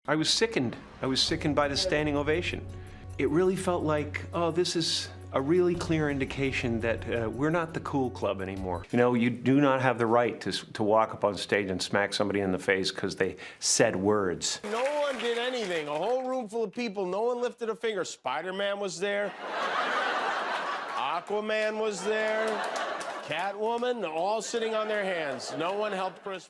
I was sickened. I was sickened by the standing ovation. It really felt like, oh, this is a really clear indication that we're not the cool club anymore. You know, you do not have the right to walk up on stage and smack somebody in the face because they said words. No one did anything. A whole room full of people. No one lifted a finger. Spider-Man was there. Aquaman was there. Catwoman, all sitting on their hands. No one helped Chris.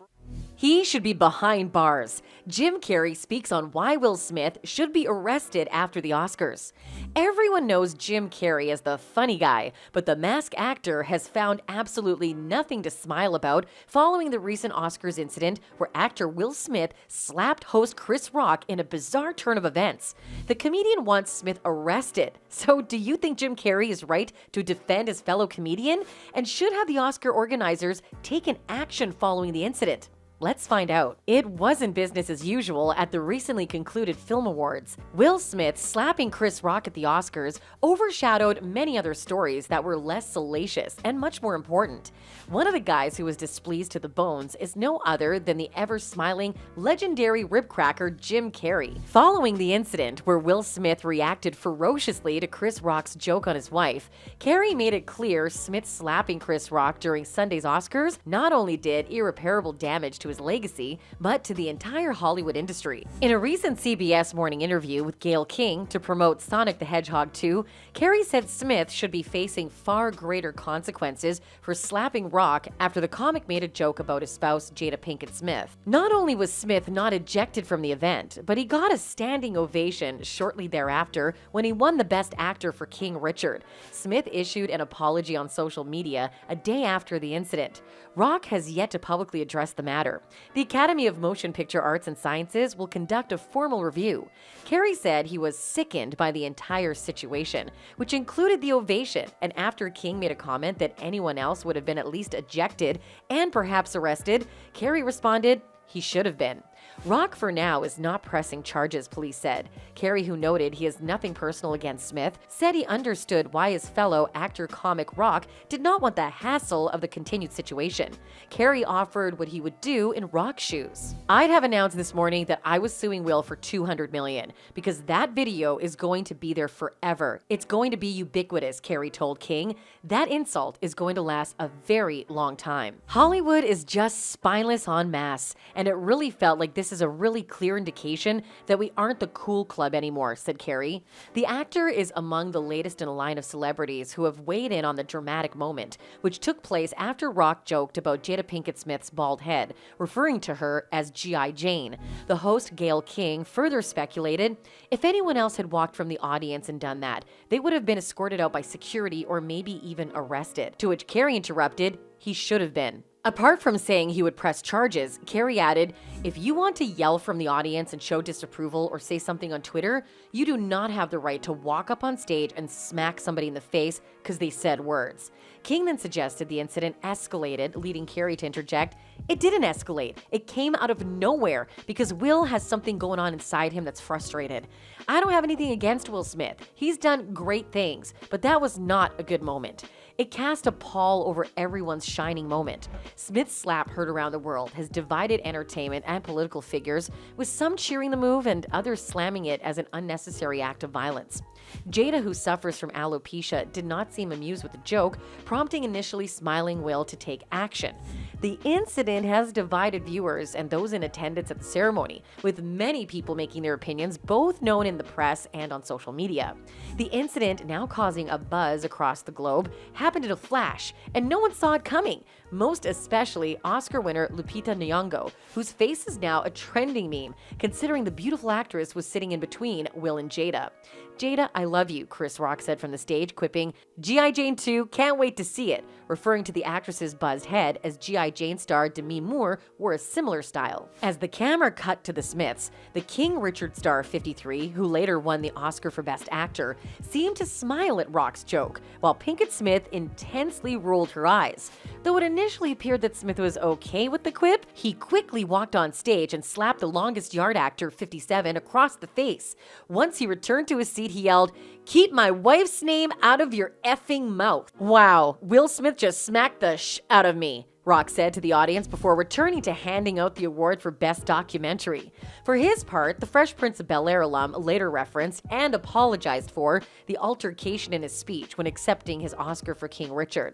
He should be behind bars. Jim Carrey speaks on why Will Smith should be arrested after the Oscars. Everyone knows Jim Carrey as the funny guy, but the masked actor has found absolutely nothing to smile about following the recent Oscars incident where actor Will Smith slapped host Chris Rock in a bizarre turn of events. The comedian wants Smith arrested. So do you think Jim Carrey is right to defend his fellow comedian? And should have the Oscar organizers taken action following the incident? Let's find out. It wasn't business as usual at the recently concluded Film Awards. Will Smith slapping Chris Rock at the Oscars overshadowed many other stories that were less salacious and much more important. One of the guys who was displeased to the bones is no other than the ever-smiling, legendary ribcracker Jim Carrey. Following the incident where Will Smith reacted ferociously to Chris Rock's joke on his wife, Carrey made it clear Smith slapping Chris Rock during Sunday's Oscars not only did irreparable damage to his legacy, but to the entire Hollywood industry. In a recent CBS Morning interview with Gayle King to promote Sonic the Hedgehog 2, Carrey said Smith should be facing far greater consequences for slapping Rock after the comic made a joke about his spouse Jada Pinkett Smith. Not only was Smith not ejected from the event, but he got a standing ovation shortly thereafter when he won the Best Actor for King Richard. Smith issued an apology on social media a day after the incident. Rock has yet to publicly address the matter. The Academy of Motion Picture Arts and Sciences will conduct a formal review. Carrey said he was sickened by the entire situation, which included the ovation, and after King made a comment that anyone else would have been at least ejected and perhaps arrested, Carrey responded, he should have been. Rock, for now, is not pressing charges, police said. Carrey, who noted he has nothing personal against Smith, said he understood why his fellow actor-comic Rock did not want the hassle of the continued situation. Carrey offered what he would do in Rock's shoes. I'd have announced this morning that I was suing Will for $200 million because that video is going to be there forever. It's going to be ubiquitous, Carrey told King. That insult is going to last a very long time. Hollywood is just spineless en masse, and it really felt like this is a really clear indication that we aren't the cool club anymore, said Carrey. The actor is among the latest in a line of celebrities who have weighed in on the dramatic moment, which took place after Rock joked about Jada Pinkett Smith's bald head, referring to her as G.I. Jane. The host, Gayle King, further speculated, if anyone else had walked from the audience and done that, they would have been escorted out by security or maybe even arrested. To which Carrey interrupted, he should have been. Apart from saying he would press charges, Carrey added, if you want to yell from the audience and show disapproval or say something on Twitter, you do not have the right to walk up on stage and smack somebody in the face because they said words. King then suggested the incident escalated, leading Carrey to interject, it didn't escalate. It came out of nowhere because Will has something going on inside him that's frustrated. I don't have anything against Will Smith. He's done great things, but that was not a good moment. It cast a pall over everyone's shining moment. Smith's slap heard around the world has divided entertainment and political figures, with some cheering the move and others slamming it as an unnecessary act of violence. Jada, who suffers from alopecia, did not seem amused with the joke, prompting initially smiling Will to take action. The incident has divided viewers and those in attendance at the ceremony, with many people making their opinions both known in the press and on social media. The incident, now causing a buzz across the globe, happened in a flash, and no one saw it coming, most especially Oscar winner Lupita Nyong'o, whose face is now a trending meme, considering the beautiful actress was sitting in between Will and Jada. Jada, I love you, Chris Rock said from the stage, quipping, G.I. Jane 2, can't wait to see it, referring to the actress's buzzed head as G.I. Jane star Demi Moore wore a similar style. As the camera cut to the Smiths, the King Richard star 53, who later won the Oscar for Best Actor, seemed to smile at Rock's joke, while Pinkett Smith intensely rolled her eyes. Though it initially appeared that Smith was okay with the quip, he quickly walked on stage and slapped the longest yard actor, 57, across the face. Once he returned to his seat, he yelled, keep my wife's name out of your effing mouth. Wow, Will Smith just smacked the sh out of me, Rock said to the audience before returning to handing out the award for Best Documentary. For his part, the Fresh Prince of Bel-Air alum later referenced and apologized for the altercation in his speech when accepting his Oscar for King Richard.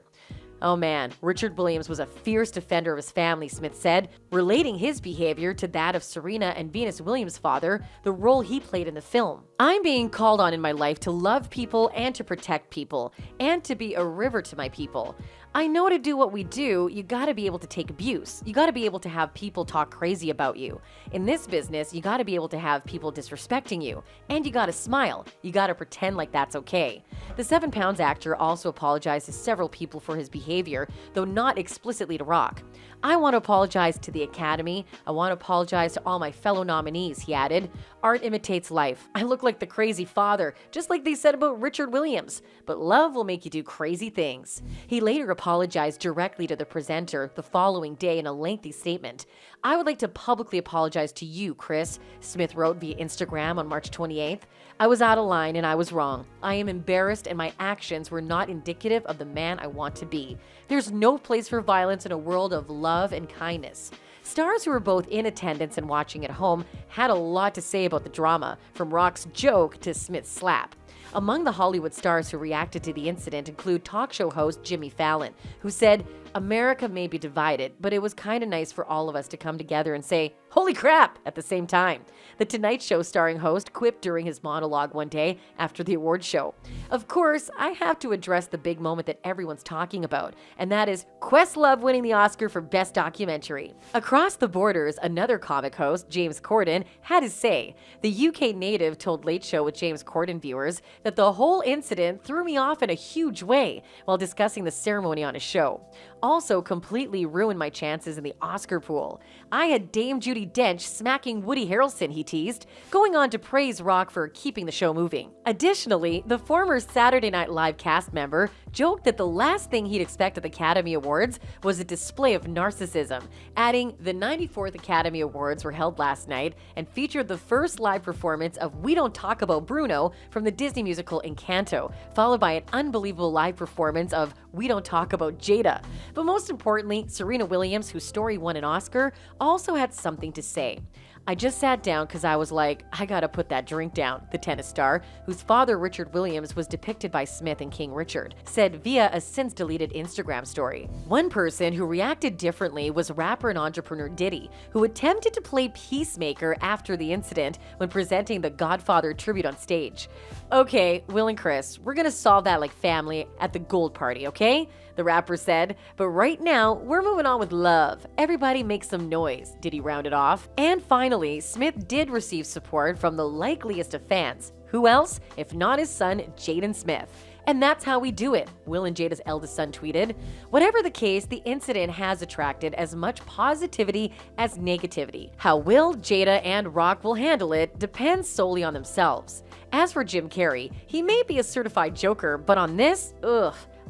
Oh man, Richard Williams was a fierce defender of his family, Smith said, relating his behavior to that of Serena and Venus Williams' father, the role he played in the film. I'm being called on in my life to love people and to protect people, and to be a river to my people. I know to do what we do, you gotta be able to take abuse. You gotta be able to have people talk crazy about you. In this business, you gotta be able to have people disrespecting you. And you gotta smile. You gotta pretend like that's okay. The 7 Pounds actor also apologized to several people for his behavior, though not explicitly to Rock. I want to apologize to the Academy. I want to apologize to all my fellow nominees, he added. Art imitates life. I look like the crazy father, just like they said about Richard Williams. But love will make you do crazy things. He later apologized directly to the presenter the following day in a lengthy statement. I would like to publicly apologize to you, Chris, Smith wrote via Instagram on March 28th. I was out of line and I was wrong. I am embarrassed and my actions were not indicative of the man I want to be. There's no place for violence in a world of love and kindness. Stars who were both in attendance and watching at home had a lot to say about the drama, from Rock's joke to Smith's slap. Among the Hollywood stars who reacted to the incident include talk show host Jimmy Fallon, who said, "America may be divided, but it was kind of nice for all of us to come together and say, 'Holy crap!' at the same time." The Tonight Show starring host quipped during his monologue one day after the awards show. Of course, I have to address the big moment that everyone's talking about, and that is Questlove winning the Oscar for Best Documentary. Across the borders, another comic host, James Corden, had his say. The UK native told Late Show with James Corden viewers that the whole incident threw me off in a huge way while discussing the ceremony on his show. Also completely ruined my chances in the Oscar pool. I had Dame Judi Dench smacking Woody Harrelson, he teased, going on to praise Rock for keeping the show moving. Additionally, the former Saturday Night Live cast member joked that the last thing he'd expect at the Academy Awards was a display of narcissism, adding, "The 94th Academy Awards were held last night and featured the first live performance of We Don't Talk About Bruno from the Disney musical Encanto, followed by an unbelievable live performance of We Don't Talk About Jada." But most importantly, Serena Williams, whose story won an Oscar, also had something to say. "I just sat down because I was like, I gotta put that drink down," the tennis star, whose father Richard Williams was depicted by Smith in King Richard, said via a since-deleted Instagram story. One person who reacted differently was rapper and entrepreneur Diddy, who attempted to play peacemaker after the incident when presenting the Godfather tribute on stage. "Okay, Will and Chris, we're gonna solve that like family at the gold party, okay?" the rapper said. "But right now, we're moving on with love. Everybody make some noise," Diddy rounded off. And finally, Smith did receive support from the likeliest of fans. Who else, if not his son, Jaden Smith? "And that's how we do it," Will and Jada's eldest son tweeted. Whatever the case, the incident has attracted as much positivity as negativity. How Will, Jada, and Rock will handle it depends solely on themselves. As for Jim Carrey, he may be a certified joker, but on this,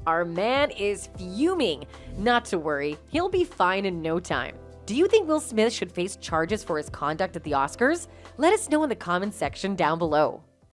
our man is fuming. Not to worry, he'll be fine in no time. Do you think Will Smith should face charges for his conduct at the Oscars? Let us know in the comments section down below.